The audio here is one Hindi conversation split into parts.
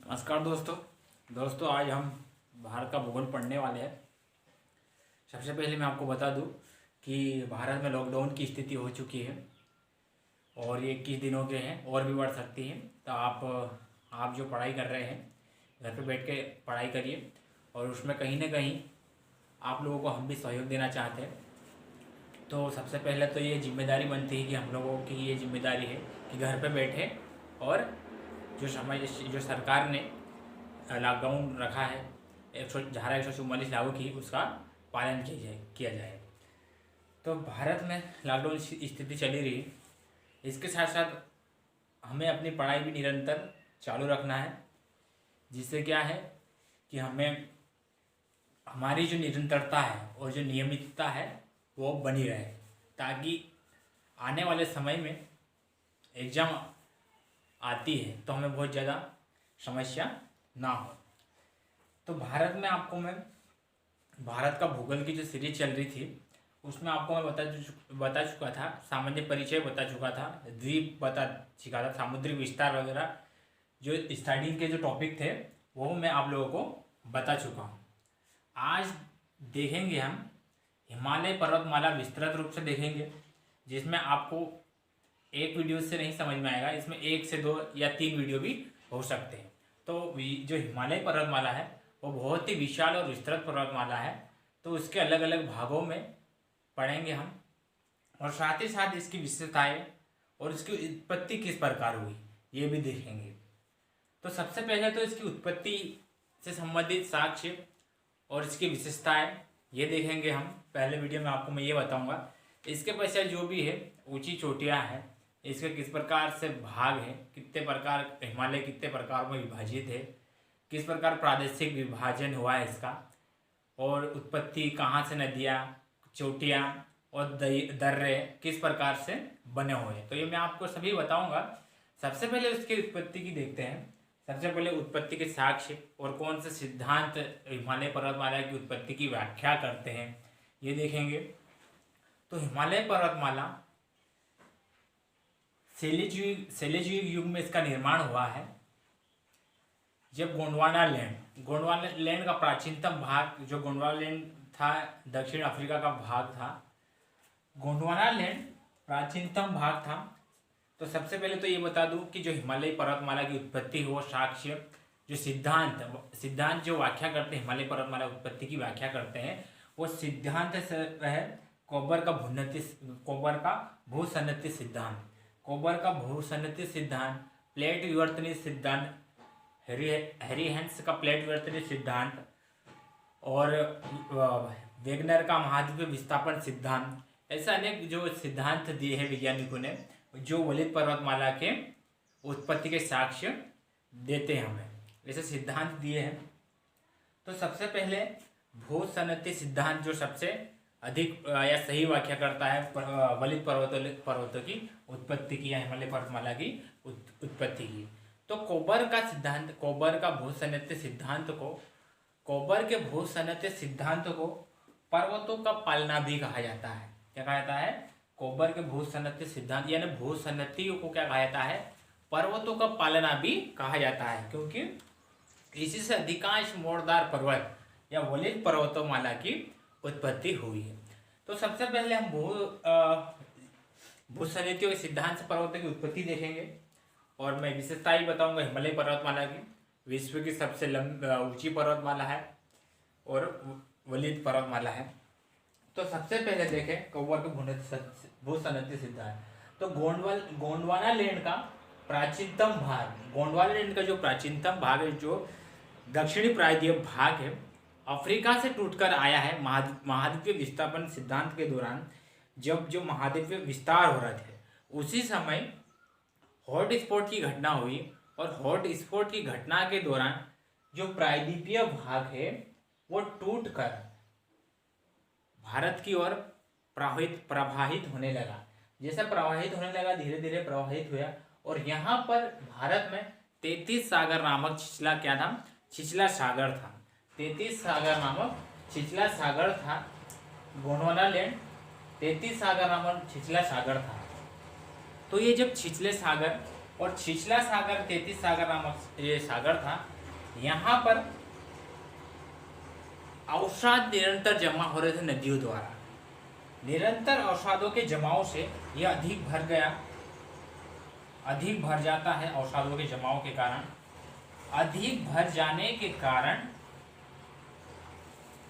नमस्कार दोस्तों आज हम भारत का भूगोल पढ़ने वाले हैं। सबसे पहले मैं आपको बता दूं कि भारत में लॉकडाउन की स्थिति हो चुकी है और ये 21 दिनों के हैं और भी बढ़ सकती है। तो आप जो पढ़ाई कर रहे हैं घर पे बैठ के पढ़ाई करिए और उसमें कहीं ना कहीं आप लोगों को हम भी सहयोग देना चाहते हैं। तो सबसे पहले तो ये जिम्मेदारी बनती है कि हम लोगों की ये जिम्मेदारी है कि घर पे बैठे और जो सरकार ने लॉकडाउन रखा है, धारा 144 लागू की, उसका पालन किया जाए। तो भारत में लॉकडाउन स्थिति चली रही, इसके साथ साथ हमें अपनी पढ़ाई भी निरंतर चालू रखना है, जिससे क्या है कि हमें हमारी जो निरंतरता है और जो नियमितता है वो बनी रहे, ताकि आने वाले समय में एग्ज़ाम आती है तो हमें बहुत ज़्यादा समस्या ना हो। तो भारत में आपको मैं भारत का भूगोल की जो सीरीज चल रही थी उसमें आपको मैं बता चुका था, सामान्य परिचय बता चुका था, द्वीप बता चुका था, सामुद्रिक विस्तार वगैरह जो स्टार्टिंग के जो टॉपिक थे वो मैं आप लोगों को बता चुका हूँ। आज देखेंगे हम हिमालय पर्वतमाला विस्तृत रूप से देखेंगे, जिसमें आपको एक वीडियो से नहीं समझ में आएगा, इसमें 1 से 2 या 3 वीडियो भी हो सकते हैं। तो जो हिमालय पर्वतमाला है वो बहुत ही विशाल और विस्तृत पर्वतमाला है, तो उसके अलग अलग भागों में पढ़ेंगे हम, और साथ ही साथ इसकी विशेषताएं और इसकी उत्पत्ति किस प्रकार हुई ये भी देखेंगे। तो सबसे पहले तो इसकी उत्पत्ति से संबंधित साक्ष्य और इसकी विशेषताएं ये देखेंगे हम। पहले वीडियो में आपको मैं ये बताऊंगा। इसके पश्चात जो भी है ऊंची चोटियाँ हैं, इसके किस प्रकार से भाग है, कितने प्रकार हिमालय कितने प्रकार में विभाजित है, किस प्रकार प्रादेशिक विभाजन हुआ है इसका, और उत्पत्ति कहाँ से नदियाँ, चोटियाँ और दर्रे किस प्रकार से बने हुए हैं, तो ये मैं आपको सभी बताऊंगा। सबसे पहले उसकी उत्पत्ति की देखते हैं। सबसे पहले उत्पत्ति के साक्ष्य और कौन से सिद्धांत हिमालय पर्वतमाला की उत्पत्ति की व्याख्या करते हैं ये देखेंगे। तो हिमालय पर्वतमाला शैलयुग युग में इसका निर्माण हुआ है, जब गोंडवाना लैंड का प्राचीनतम भाग, जो गोंडवाना लैंड था दक्षिण अफ्रीका का भाग था, गोंडवाना लैंड प्राचीनतम भाग था। तो सबसे पहले तो ये बता दूं कि जो हिमालय पर्वतमाला की उत्पत्ति है वो साक्ष्य, जो सिद्धांत जो व्याख्या करते हैं, हिमालय पर्वतमाला उत्पत्ति की व्याख्या करते हैं, वो सिद्धांत से है कोबर का भूसन्नति सिद्धांत, कोबर का भूसन्नति सिद्धांत, प्लेट विवर्तनीय सिद्धांत, हेरीहेंस का प्लेट विवर्तनीय सिद्धांत, और वेगनर का महाद्वीपीय विस्थापन सिद्धांत। ऐसे अनेक जो सिद्धांत दिए हैं वैज्ञानिकों ने, जो वलित पर्वतमाला के उत्पत्ति के साक्ष्य देते हैं हमें, ऐसे सिद्धांत दिए हैं। तो सबसे पहले भूसन्नति सिद्धांत जो सबसे अधिक या सही व्याख्या करता है वलित पर्वतों की उत्पत्ति की या हिमालय पर्वतमाला की उत्पत्ति की। तो कोबर का भूसन्नति सिद्धांत को पर्वतों का पालना भी कहा जाता है। क्या कहा जाता है? कोबर के भूसन्नति सिद्धांत यानी भूसन्नति को क्या कहा जाता है? पर्वतों का पालना भी कहा जाता है, क्योंकि इसी से अधिकांश मोड़दार पर्वत या वलित पर्वतमाला की उत्पत्ति हुई है। तो सबसे पहले हम भूसन्नतियों के सिद्धांत से पर्वतों की उत्पत्ति देखेंगे, और मैं विशेषता ही बताऊंगा हिमालय पर्वतमाला की। विश्व की सबसे ऊंची पर्वतमाला है और वलित पर्वतमाला है। तो सबसे पहले देखें कोबर के भूसन्नति सिद्धांत। तो गोंडवाना लैंड का प्राचीनतम भाग, गोंडवाना लैंड का जो प्राचीनतम भाग है, जो दक्षिणी प्रायद्वीपीय भाग है, अफ्रीका से टूटकर आया है। महाद्वीपीय विस्थापन सिद्धांत के दौरान जब जो महाद्वीपीय विस्तार हो रहे थे, उसी समय हॉट स्पॉट की घटना हुई, और हॉट स्पॉट की घटना के दौरान जो प्रायद्वीपीय भाग है वो टूटकर भारत की ओर प्रवाहित होने लगा। जैसे प्रवाहित होने लगा, धीरे धीरे प्रवाहित हुआ, और यहाँ पर भारत में 33 सागर नामक छिछला सागर था। 33 सागर नामक छिछला सागर था। गोंडवाना लैंड 33 सागर नामक छिछला सागर था। तो ये जब छिछले सागर और छिछला सागर 33 सागर नामक ये सागर था, यहाँ पर अवसाद निरंतर जमा हो रहे थे नदियों द्वारा। निरंतर अवसादों के जमाव से यह अधिक भर गया, अधिक भर जाता है। अवसादों के जमाव के कारण, अधिक भर जाने के कारण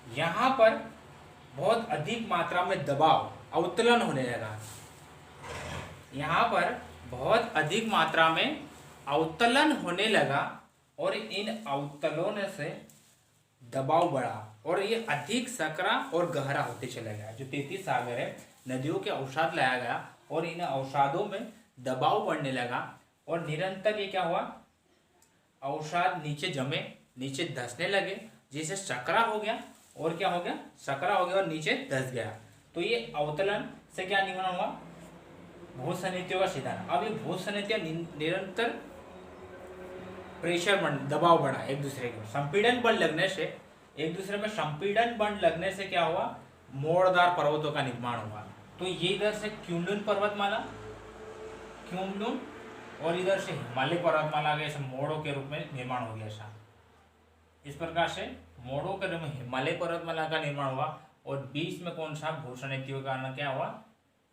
यहाँ पर बहुत अधिक मात्रा में दबाव, अवतलन होने लगा। यहाँ पर बहुत अधिक मात्रा में अवतलन होने लगा और इन अवतलों से दबाव बढ़ा और ये अधिक सकरा और गहरा होते चला गया। जो 33 सागर है, नदियों के अवसाद लाया गया और इन अवसादों में दबाव बढ़ने लगा और निरंतर ये क्या हुआ, अवसाद नीचे जमे, नीचे धंसने लगे, जिससे सकरा हो गया और क्या हो गया, सकरा हो गया और नीचे धंस गया। तो ये अवतलन से क्या निर्माण हुआ, भूसंनित्यों का सिद्धांत। अब ये भूसंनित्य निरंतर प्रेशर दबाव बढ़ा एक दूसरे के, संपीड़न बल लगने से, एक दूसरे में संपीड़न बल लगने से क्या हुआ, मोड़दार पर्वतों का निर्माण हुआ। तो ये इधर से क्युमलुन पर्वतमाला, क्युमलुन, और इधर से हिमालय पर्वतमाला के मोड़ों के रूप में निर्माण हो गया। ऐसा इस प्रकार से मोड़ों के रूप में हिमालय पर्वतमाला का निर्माण हुआ और बीच में कौन सा, भूसंनित्यों के कारण क्या हुआ,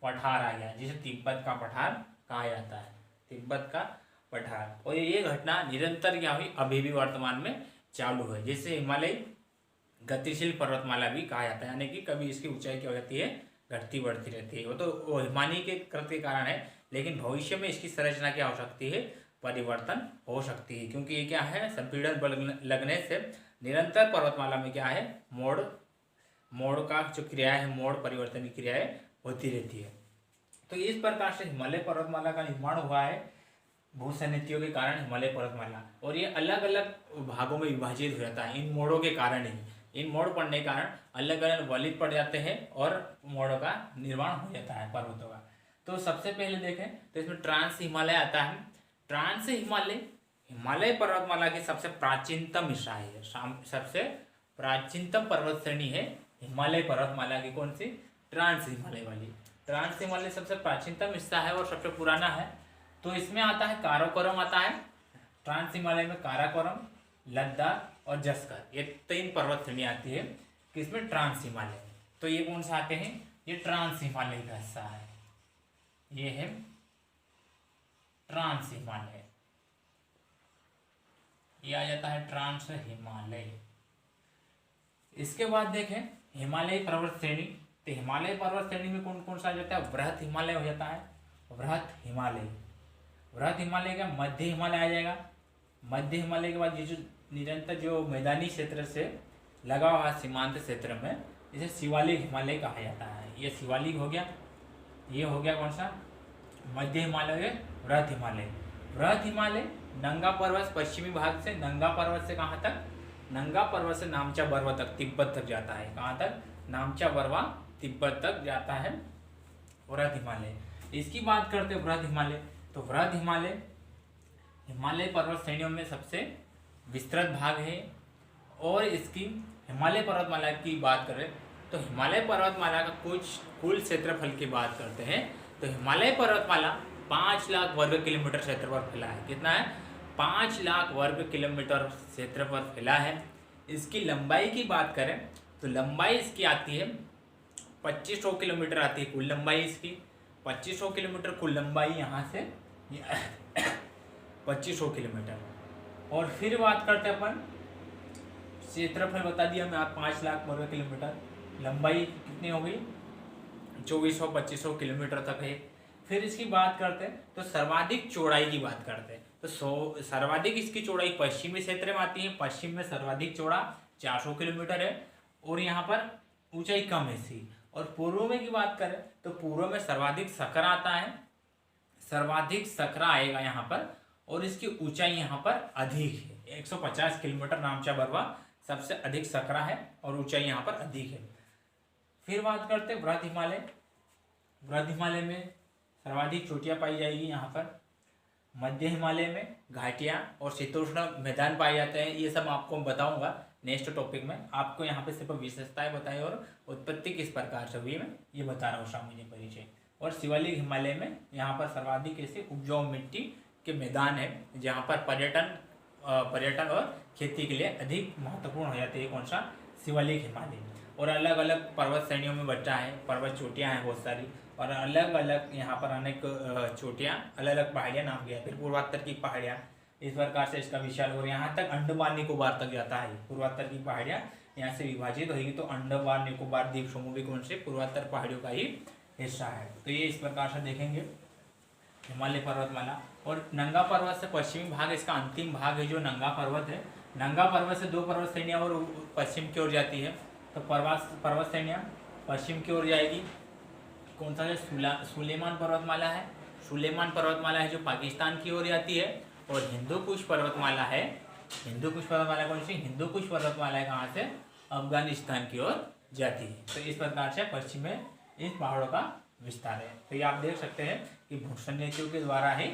पठार आ गया, जिसे तिब्बत का पठार कहा जाता है, तिब्बत का पठार। और ये घटना निरंतर क्या हुई, अभी भी वर्तमान में चालू है, जिसे हिमालय गतिशील पर्वतमाला भी कहा जाता है। यानी कि कभी इसकी ऊंचाई क्या हो जाती है, घटती बढ़ती रहती है। वो तो वो हिमालय के कृत के कारण है, लेकिन भविष्य में इसकी संरचना क्या हो सकती है, परिवर्तन हो सकती है, क्योंकि ये क्या है, संपीड़न बल लगने से निरंतर पर्वतमाला में क्या है, मोड़ का जो क्रिया है, मोड़ परिवर्तन की क्रियाएं होती रहती है। तो इस प्रकार से हिमालय पर्वतमाला का निर्माण हुआ है भूसंनित्यों के कारण, हिमालय पर्वतमाला, और ये अलग अलग भागों में विभाजित हो जाता है इन मोड़ों के कारण ही। इन मोड़ पड़ने के कारण अलग अलग वलित पड़ जाते हैं और मोड़ों का निर्माण हो जाता है पर्वतों का। तो सबसे पहले देखें तो इसमें ट्रांस हिमालय आता है। ट्रांस हिमालय हिमालय पर्वतमाला की सबसे प्राचीनतम हिस्सा है, सबसे प्राचीनतम पर्वत श्रेणी है हिमालय पर्वतमाला की। कौन सी, ट्रांस हिमालय वाली। ट्रांस हिमालय सबसे प्राचीनतम हिस्सा है और सबसे पुराना है। तो इसमें आता है काराकोरम आता है, ट्रांस हिमालय में काराकोरम, लद्दाख और जस्कर, ये 3 पर्वत श्रेणी आती है किसमें, ट्रांस हिमालय। तो ये कौन सा आते हैं, ये ट्रांस हिमालय का हिस्सा है, ये है ट्रांस हिमालय, ये आ जाता है ट्रांस हिमालय। इसके बाद देखें हिमालय पर्वत श्रेणी। तो हिमालय पर्वत श्रेणी में कौन कौन सा आ जाता है, वृहत हिमालय हो जाता है, वृहत हिमालय। वृहत हिमालय का मध्य हिमालय आ जाएगा। मध्य हिमालय के बाद ये जो निरंतर जो मैदानी क्षेत्र से लगा हुआ सीमांत क्षेत्र में, इसे शिवालिक हिमालय कहा जाता है। ये शिवालिक हो गया, ये हो गया कौन सा, मध्य हिमालय, वृहत हिमालय। वृहत हिमालय नंगा पर्वत पश्चिमी भाग से, नंगा पर्वत से कहाँ तक, नंगा पर्वत से नामचा बरवा तक, तिब्बत तक जाता है। कहाँ तक, नामचा बरवा तिब्बत तक जाता है वृहत हिमालय। इसकी बात करते हैं वृहत हिमालय। तो वृहत हिमालय हिमालय पर्वत श्रेणियों में सबसे विस्तृत भाग है। और इसकी हिमालय पर्वतमाला की बात करें तो हिमालय पर्वतमाला का कुछ कुल क्षेत्रफल की बात करते हैं तो हिमालय पर्वतमाला 5 लाख वर्ग किलोमीटर क्षेत्र पर फैला है। कितना है, 5 लाख वर्ग किलोमीटर क्षेत्र पर फैला है। इसकी लंबाई की बात करें तो लंबाई इसकी आती है 2500 किलोमीटर आती है, कुल लंबाई इसकी 2500 किलोमीटर, कुल लंबाई यहाँ से 2500 किलोमीटर। और फिर बात करते हैं अपन क्षेत्रफल, बता दिया मैं आप 5 लाख वर्ग किलोमीटर, लंबाई कितनी हो गई 2400-2500 किलोमीटर तक है। फिर इसकी बात करते हैं तो सर्वाधिक चौड़ाई की बात करते हैं तो सर्वाधिक इसकी चौड़ाई पश्चिमी क्षेत्र में आती है। पश्चिम में सर्वाधिक चौड़ा 400 किलोमीटर है और यहाँ पर ऊंचाई कम है इसकी। और पूर्व में की बात करें तो पूर्व में सर्वाधिक सकरा आता है, सर्वाधिक सकरा आएगा यहाँ पर, और इसकी ऊंचाई यहाँ पर अधिक है 150 किलोमीटर। नामचा बरवा सबसे अधिक सकरा है और ऊंचाई यहाँ पर अधिक है। फिर बात करते हैं वृहत हिमालय। वृहत हिमालय में सर्वाधिक चोटियाँ पाई जाएगी यहाँ पर। मध्य हिमालय में घाटियाँ और शीतोष्ण मैदान पाए जाते हैं। ये सब आपको बताऊंगा नेक्स्ट टॉपिक में। आपको यहाँ पे सिर्फ विशेषताएं बताई और उत्पत्ति किस प्रकार से हुई, मैं ये बता रहा हूँ सामान्य परिचय। और शिवालिक हिमालय में यहाँ पर सर्वाधिक ऐसे उपजाऊ मिट्टी के मैदान है जहाँ पर पर्यटन पर्यटन और खेती के लिए अधिक महत्वपूर्ण हो जाती है। कौन सा? शिवालिक हिमालय। और अलग अलग पर्वत श्रेणियों में बंटा है, पर्वत चोटियाँ हैं बहुत सारी, और अलग अलग यहाँ पर अनेक चोटियाँ, अलग अलग पहाड़ियाँ नाम किया। फिर पूर्वोत्तर की पहाड़ियाँ, इस प्रकार से इसका विशाल, और यहाँ तक अंडमान निकोबार तक जाता है। पूर्वोत्तर की पहाड़ियाँ यहाँ से विभाजित होगी तो अंडमान निकोबार द्वीप समूह भी कौन से? पूर्वोत्तर पहाड़ियों का ही हिस्सा है। तो ये इस प्रकार से देखेंगे हिमालय पर्वतमाला। और नंगा पर्वत से पश्चिमी भाग, इसका अंतिम भाग है जो नंगा पर्वत है। नंगा पर्वत से 2 पर्वत श्रेणियाँ और पश्चिम की ओर जाती है। तो पर्वत श्रेणियाँ पश्चिम की ओर जाएगी। कौन सा है? सुलेमान पर्वतमाला है। सुलेमान पर्वतमाला है जो पाकिस्तान की ओर जाती है। और हिंदू कुश पर्वतमाला है। हिंदू कुश पर्वतमाला कौन सी? हिंदू कुश पर्वतमाला है कहाँ से? अफगानिस्तान की ओर जाती है। तो इस प्रकार से पश्चिम में इन पहाड़ों का विस्तार है। तो ये आप देख सकते हैं कि भूषण नीतियों के द्वारा ही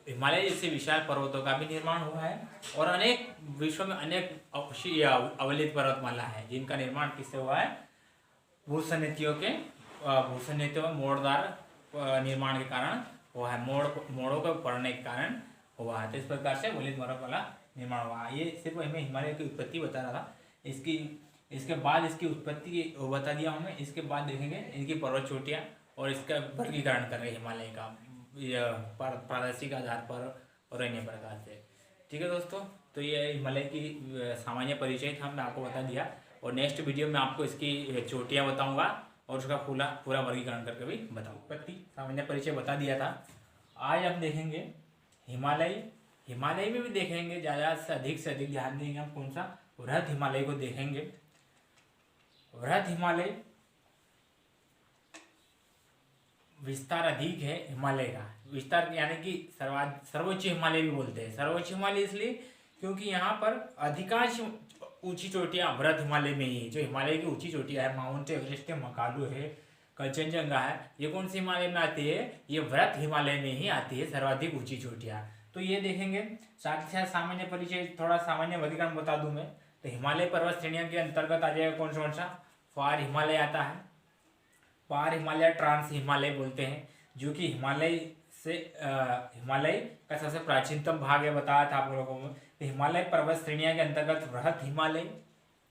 हिमालय जैसे विशाल पर्वतों का भी निर्माण हुआ है। और अनेक विश्व में अनेक अवलित पर्वतमाला है जिनका निर्माण किससे हुआ है? भूषण नीतियों में मोड़दार निर्माण के कारण हुआ है, मोड़ों को पड़ने के कारण हुआ है। तो इस प्रकार से अवलित पर्वतमाला निर्माण हुआ है। ये सिर्फ हमें हिमालय की उत्पत्ति बता रहा था। इसके बाद इसकी उत्पत्ति बता दिया हमें। इसके बाद देखेंगे इनकी पर्वत चोटियाँ और इसका वर्गीकरण कर रहे हिमालय का प्रादेशिक आधार पर और अन्य प्रकार से। ठीक है दोस्तों, तो ये हिमालय की सामान्य परिचय था, मैं आपको बता दिया। और नेक्स्ट वीडियो में आपको इसकी चोटियाँ बताऊंगा और उसका पूरा वर्गीकरण करके भी बताऊँ। उत्पत्ति सामान्य परिचय बता दिया था। आज हम देखेंगे हिमालय में भी देखेंगे ज़्यादा से अधिक ध्यान देंगे हम कौन सा? वृहद हिमालय को देखेंगे। वृहद हिमालय विस्तार अधिक है हिमालय का। विस्तार यानी कि सर्वोच्च हिमालय भी बोलते हैं। सर्वोच्च हिमालय इसलिए क्योंकि यहाँ पर अधिकांश ऊंची चोटियाँ वृहद हिमालय में ही है। जो हिमालय की ऊंची चोटियाँ है, माउंट एवरेस्ट है, मकालू है, कंचनजंगा है, ये कौन सी हिमालय में आती है? ये वृहद हिमालय में ही आती है, सर्वाधिक ऊंची चोटियाँ। तो ये देखेंगे। साथ ही साथ सामान्य परिचय, थोड़ा सामान्य वर्गीकरण बता दूं मैं। तो हिमालय पर्वत श्रेणियों के अंतर्गत आ जाएगा कौन सा? फार हिमालय आता है। फार हिमालय, ट्रांस हिमालय बोलते हैं, जो कि हिमालय का सबसे प्राचीनतम भाग है, बताया था आप लोगों को। तो हिमालय पर्वत श्रेणियों के अंतर्गत वृहद हिमालय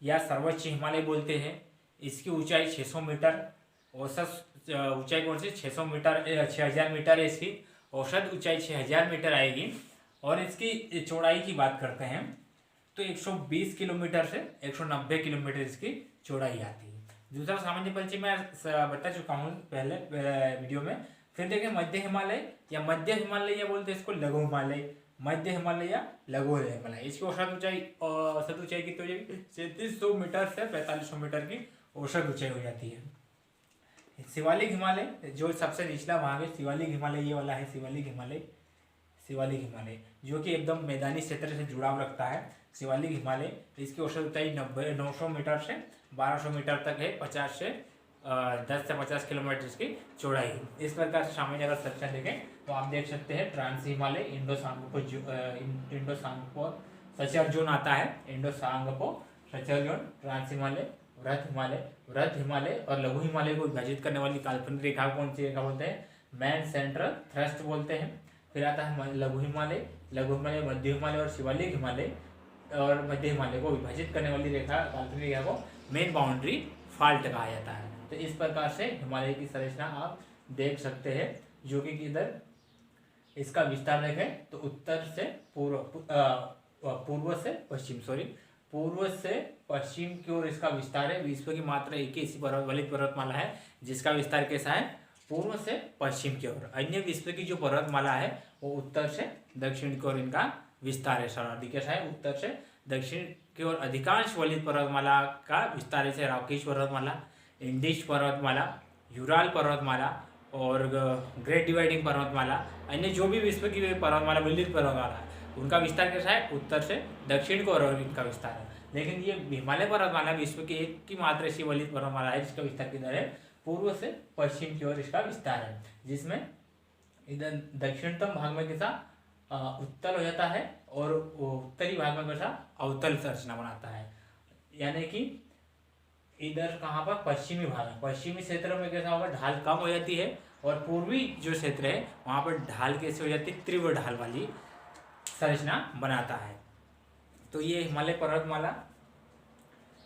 या सर्वोच्च हिमालय बोलते हैं। इसकी ऊंचाई 600 मीटर, औसत ऊंचाई कौन सी? 600 मीटर, 6000 मीटर है इसकी। औसत ऊंचाई 6000 मीटर आएगी। और इसकी चौड़ाई की बात करते हैं तो 120 किलोमीटर से 190 किलोमीटर इसकी चौड़ाई आती है। दूसरा सामान्य परिचय मैं बता चुका हूँ पहले वीडियो में। फिर देखें मध्य हिमालय या बोलते हैं इसको, लघु हिमालय, मध्य हिमालय या लघु हिमालय। इसकी औसत ऊंचाई कितनी हो जाएगी? 3300 मीटर से 4500 मीटर की औसत ऊंचाई हो जाती है। शिवालिक हिमालय जो सबसे निचला भाग है, शिवालिक हिमालय ये वाला है। शिवालिक हिमालय जो कि एकदम मैदानी क्षेत्र से जुड़ाव रखता है। शिवालिक हिमालय, इसकी औसत ऊंचाई 900 मीटर से 1200 मीटर तक है। 10 से 50 किलोमीटर इसकी चौड़ाई है। इस प्रकार से सामान्य अगर स्ट्रक्चर देखें तो आप देख सकते हैं trans Himalaya, Indo Tsangpo suture zone आता है। Indo Tsangpo suture zone, trans Himalaya, वृहद हिमालय और लघु हिमालय को विभाजित करने वाली काल्पनिक रेखा कौन सी रेखा बोलते हैं? मैन सेंट्रल थ्रस्ट बोलते हैं। फिर आता है लघु हिमालय, मध्य हिमालय और शिवालिक हिमालय और मध्य हिमालय को विभाजित करने वाली रेखा, काल्पनिक रेखा को मेन बाउंड्री फॉल्ट कहा जाता है। तो इस प्रकार से हिमालय की संरचना आप देख सकते हैं, जो कि इधर इसका विस्तार देखें तो उत्तर से पूर्व से पश्चिम की ओर इसका विस्तार है। विश्व की मात्र एक ही ऐसी वलित पर्वतमाला है जिसका विस्तार कैसा है? पूर्व से पश्चिम की ओर। अन्य विश्व की जो पर्वतमाला है वो उत्तर से दक्षिण की ओर इनका विस्तार है। सर्वाधिक कैसा है? उत्तर से दक्षिण की ओर अधिकांश वलित पर्वतमाला का विस्तार है। राकेश पर्वतमाला, इंडिश पर्वतमाला, यूराल पर्वतमाला और ग्रेट डिवाइडिंग पर्वतमाला, अन्य जो भी विश्व की पर्वतमाला, वलित पर्वतमाला है, उनका विस्तार कैसा है? उत्तर से दक्षिण को और इनका विस्तार है। लेकिन ये हिमालय पर्वतमाला विश्व की एक की मात्र ऐसी वलित पर्वतमाला है जिसका विस्तार किधर है? पूर्व से पश्चिम की ओर इसका विस्तार है, जिसमें इधर दक्षिणतम भाग में कैसा उत्तल हो जाता है और उत्तरी भाग में कैसा अवतल संरचना बनाता है। यानी कि इधर कहाँ पर पश्चिमी भाग है, पश्चिमी क्षेत्र में कैसा होगा? ढाल कम हो जाती है। और पूर्वी जो क्षेत्र है वहाँ पर ढाल कैसे हो जाती है? तीव्र ढाल वाली संरचना बनाता है। तो ये हिमालय पर्वतमाला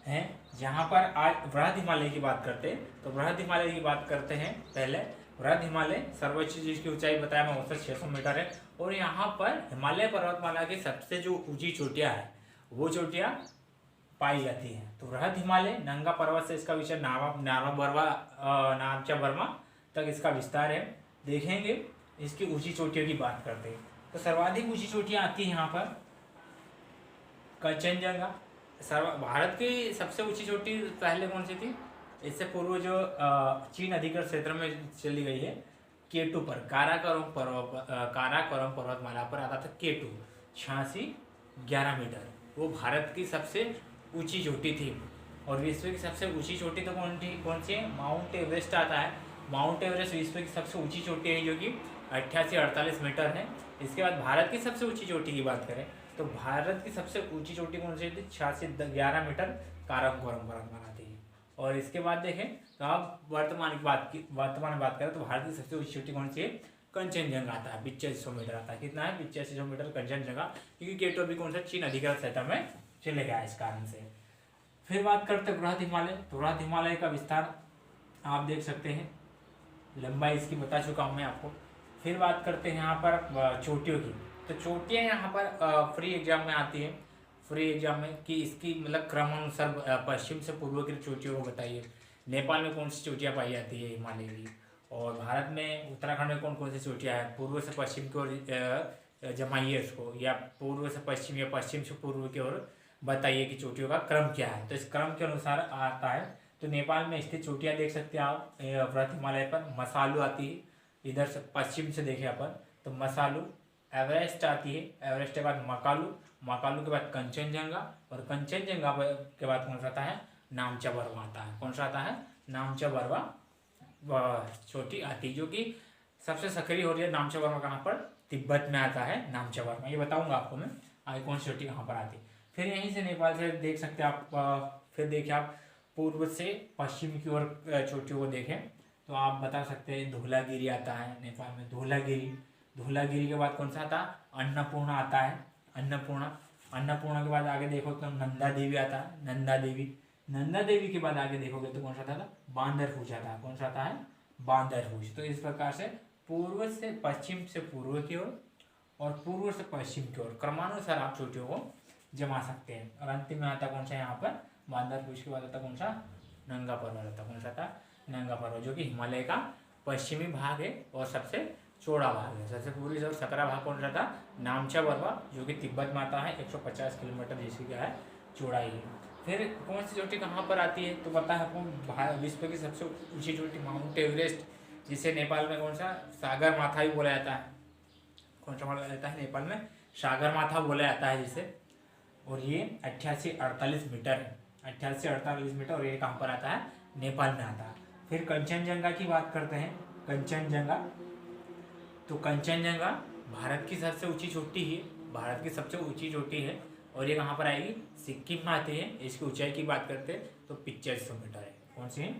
है। जहाँ पर आज वृहद हिमालय की बात करते हैं, तो वृहद हिमालय की बात करते हैं। पहले वृहद हिमालय सर्वोच्च जिसकी ऊंचाई बताया मैं औसत 600 मीटर है। और यहाँ पर हिमालय पर्वतमाला की सबसे जो ऊंची चोटियाँ है वो चोटियाँ पाई जाती हैं। तो वृहद हिमालय नंगा पर्वत से इसका विषय नामचा बर्मा तक इसका विस्तार है। देखेंगे इसकी ऊंची चोटियों की बात करते हैं, तो सर्वाधिक ऊंची चोटियाँ आती हैं यहाँ पर कंचनजंगा। भारत की सबसे ऊंची चोटी पहले कौन सी थी? इससे पूर्व जो चीन अधिकृत क्षेत्र में चली गई है, केटू पर काराकोरम पर्वतमाला पर आता था केटू, 86-11 मीटर। वो भारत की सबसे ऊंची चोटी थी। और विश्व की सबसे ऊंची चोटी तो कौन सी है? माउंट एवरेस्ट आता है। माउंट एवरेस्ट विश्व की सबसे ऊंची चोटी है, जो कि 88-48 मीटर है। इसके बाद भारत की सबसे ऊंची चोटी की बात करें तो भारत की सबसे ऊंची चोटी कौन सी थी? 86-11 मीटर काराकोरम पर्वतमाला थी। और इसके बाद देखें तो आप वर्तमान में बात करें तो भारत की सबसे ऊंची चोटी कौन सी है? कंचनजंगा आता है, 8500 मीटर आता है। कितना है? 8500 मीटर कंचनजंगा, क्योंकि केटू भी कौन सा चीन अधिकृत क्षेत्र में चले गया इस कारण से। फिर बात करते हैं वृहद हिमालय। तो वृहद हिमालय का विस्तार आप देख सकते हैं, लंबाई इसकी बता चुका हूँ मैं आपको। फिर बात करते हैं यहाँ पर चोटियों की। तो चोटियाँ यहाँ पर फ्री एग्जाम में आती है, फ्री एग्जाम में कि इसकी मतलब क्रम अनुसार पश्चिम से पूर्व की चोटियों को बताइए। नेपाल में कौन सी चोटियाँ पाई जाती है हिमालय की? और भारत में उत्तराखंड में कौन कौन सी चोटियाँ हैं? पूर्व से पश्चिम की ओर जमाइए उसको, या पूर्व से पश्चिम या पश्चिम से पूर्व की ओर बताइए कि चोटियों का क्रम क्या है। तो इस क्रम के अनुसार आता है। तो नेपाल में स्थित चोटियाँ देख सकते हैं आप, वृहद हिमालय पर मसालू आती है, इधर से पश्चिम से देखें अपन तो मसालू। एवरेस्ट आती है, एवरेस्ट के बाद मकालू, मकालू के बाद कंचनजंगा, और कंचनजंगा के बाद कौन सा आता है? नामचा बर्वा आता है। कौन सा आता है? नामचा बर्वा चोटी आती है, जो कि सबसे सक्रिय हो रही है। नामचा बर्मा कहाँ पर? तिब्बत में आता है नामचा बर्मा, ये बताऊंगा आपको मैं आगे कौन सी चोटी कहाँ पर आती है। फिर यहीं से नेपाल से देख सकते हैं आप। फिर देखिए आप पूर्व से पश्चिम की ओर चोटियों को देखें तो आप बता सकते हैं धौलागिरी आता है नेपाल में, धौलागिरी के बाद कौन सा आता है? अन्नपूर्णा आता है, अन्नपूर्णा के बाद आगे देखो तो नंदा देवी आता है, नंदा देवी के बाद आगे देखोगे तो कौन सा था? बांदरपूछ आता है। कौन सा आता है? बांदरपूछ। तो इस प्रकार से पूर्व से पश्चिम से पूर्व की ओर और पूर्व से पश्चिम की ओर क्रमानुसार आप चोटियों को जमा सकते हैं। और अंतिम में आता कौन सा? यहाँ पर बांदरपूछ के बाद आता कौन सा? नंगा पर्वत आता। कौन सा था? नंगा पर्वत, जो कि हिमालय का पश्चिमी भाग है और सबसे चौड़ा भाग है। सबसे पूर्वी और सकरा भाग कौन सा था? नामचा बर्वा, जो कि तिब्बत में आता है, 150 किलोमीटर जिसकी क्या है? चौड़ाई है। फिर कौन सी चोटी कहाँ पर आती है? तो पता है आपको, विश्व की सबसे ऊंची चोटी माउंट एवरेस्ट, जिसे नेपाल में कौन सा? सागर माथा भी बोला जाता है। कौन सा बोला जाता है नेपाल में? सागर माथा बोला जाता है जिसे। और ये 88-48 मीटर है, 88-48 मीटर। और ये कहाँ पर आता है? नेपाल में आता है। फिर कंचनजंगा की बात करते हैं। कंचनजंगा, तो कंचनजंगा भारत की सबसे ऊंची चोटी है, भारत की सबसे ऊंची चोटी है। और ये कहाँ पर आएगी? सिक्किम में आती है। इसकी ऊंचाई की बात करते हैं तो 2500 मीटर है। कौन सी है?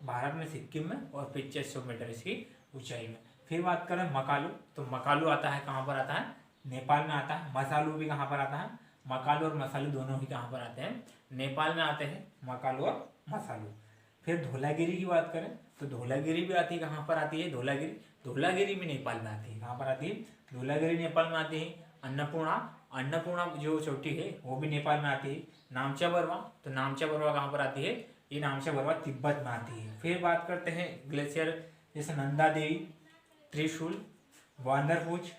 भारत में सिक्किम में, और 2500 मीटर इसकी ऊंचाई में। फिर बात करें मकालू, तो मकालू आता है कहाँ पर आता है? नेपाल में आता है। मसालू भी कहाँ पर आता है? मकालू और मसालू दोनों ही कहाँ पर आते हैं? नेपाल में आते हैं, मकालू और मसालू। फिर धौलागिरी की बात करें तो धौलागिरी भी आती है। कहाँ पर आती है? धौलागिरी भी नेपाल में आती है। कहाँ पर आती है? धौलागिरी नेपाल में आती है। अन्नपूर्णा जो चोटी है वो भी नेपाल में आती है। नामचा बर्वा, तो नामचा बर्वा कहाँ पर आती है? ये नामचा बर्वा तिब्बत में आती है। फिर बात करते हैं ग्लेशियर, जैसे नंदा देवी, त्रिशूल, बांदरपूछ,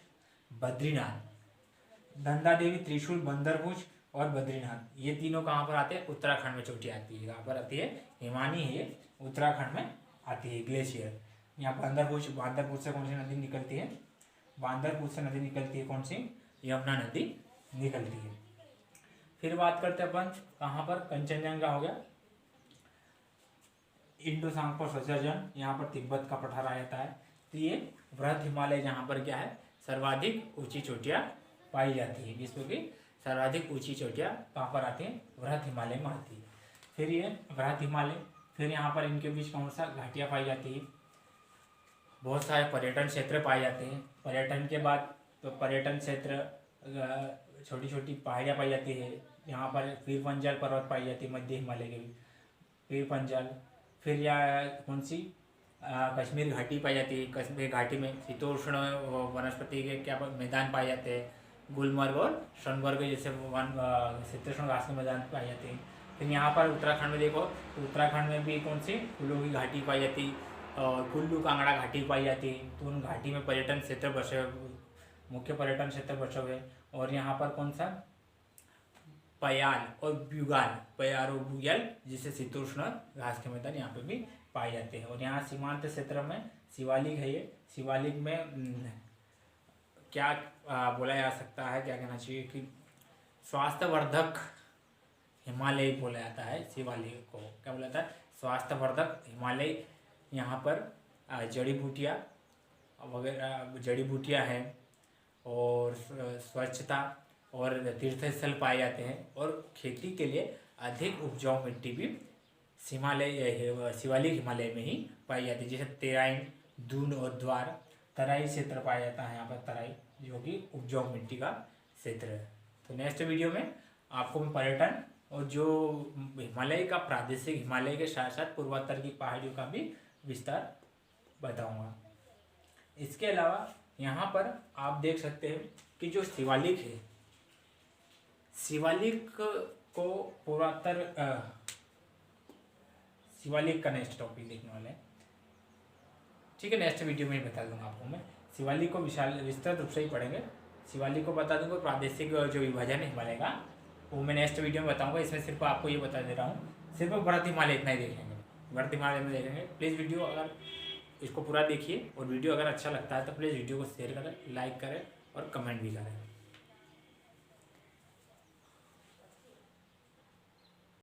बद्रीनाथ। नंदा देवी, त्रिशूल, बांदरपूछ और बद्रीनाथ, ये तीनों कहाँ पर आते हैं? उत्तराखंड में चोटी आती है। कहाँ पर आती है? हिमानी है ये, उत्तराखंड में आती है ग्लेशियर। यहाँ बांदरपूछ से कौन सी नदी निकलती है? बांदरपूछ से नदी निकलती है कौन सी? यमुना नदी निकलती है। फिर बात करते हैं अपन कहाँ पर? कंचनजंगा हो गया। इंडो सांगपो सचरजन, यहाँ पर तिब्बत का पठार आ जाता है। तो ये वृहद हिमालय जहाँ पर क्या है? सर्वाधिक ऊंची चोटियाँ पाई जाती है। विश्व की सर्वाधिक ऊंची चोटियाँ कहाँ पर आती हैं? वृहद हिमालय में आती है। फिर ये वृहद हिमालय, फिर यहाँ पर इनके बीच कौन सा? घाटियाँ पाई जाती है। बहुत सारे पर्यटन क्षेत्र पाए जाते हैं। पर्यटन के बाद तो पर्यटन क्षेत्र छोटी छोटी पहाड़ियाँ पाई जाती है। यहाँ पर पीर पंजाल पर्वत पाई जाती है, मध्य हिमालय के पीर पंजाल। फिर यहाँ कौन सी कश्मीर घाटी पाई जाती है। कश्मीर घाटी में शीतोष्ण वनस्पति के क्या मैदान पाए जाते हैं। गुलमर्ग और सोनमर्ग जैसे वन शीतोष्ण घास के मैदान पाए जाते हैं। फिर यहाँ पर उत्तराखंड में देखो तो उत्तराखंड में भी कौन सी कुल्लू की घाटी पाई जाती और कुल्लू कांगड़ा घाटी पाई जाती है। तो उन घाटी में पर्यटन क्षेत्र बसे, मुख्य पर्यटन क्षेत्र बसे हुए। और यहाँ पर कौन सा पयाल और ब्यूगाल, पयाल और ब्यूगाल जिसे शीतोष्ण घास के मैदान यहाँ पे भी पाए जाते हैं। और यहाँ सीमांत क्षेत्र में शिवालिक है। ये शिवालिक में क्या बोला जा सकता है, क्या कहना चाहिए कि स्वास्थ्यवर्धक हिमालय बोला जाता है। शिवालिक को क्या बोला जाता है, स्वास्थ्यवर्धक हिमालय। यहाँ पर जड़ी बूटियाँ वगैरह जड़ी बूटियाँ हैं और स्वच्छता और तीर्थस्थल पाए जाते हैं। और खेती के लिए अधिक उपजाऊ मिट्टी भी शिवालिक हिमालय में ही पाई जाती है। जैसे तेराइन, दून और द्वार तराई क्षेत्र पाया जाता है यहाँ पर, तराई जो कि उपजाऊ मिट्टी का क्षेत्र है। तो नेक्स्ट वीडियो में आपको मैं पर्यटन और जो हिमालय का प्रादेशिक हिमालय के साथ साथ पूर्वोत्तर की पहाड़ियों का भी विस्तार बताऊंगा। इसके अलावा यहाँ पर आप देख सकते हैं कि जो शिवालिक है, शिवालिक को पूर्वोत्तर शिवालिक का नेक्स्ट टॉपिक देखने वाले हैं। ठीक है, नेक्स्ट वीडियो में बता दूंगा आपको मैं। शिवालिक को विस्तृत रूप से ही पढ़ेंगे। शिवालिक को बता दूंगा, प्रादेशिक जो विभाजन है हिमालय का वो मैं नेक्स्ट वीडियो में बताऊंगा। इसमें सिर्फ आपको ये बता दे रहा हूँ, सिर्फ भरत हिमालय इतना ही देखेंगे, भरत हिमालय में देखेंगे। प्लीज़ वीडियो अगर इसको पूरा देखिए और वीडियो अगर अच्छा लगता है तो प्लीज़ वीडियो को शेयर करें, लाइक करें और कमेंट भी करें।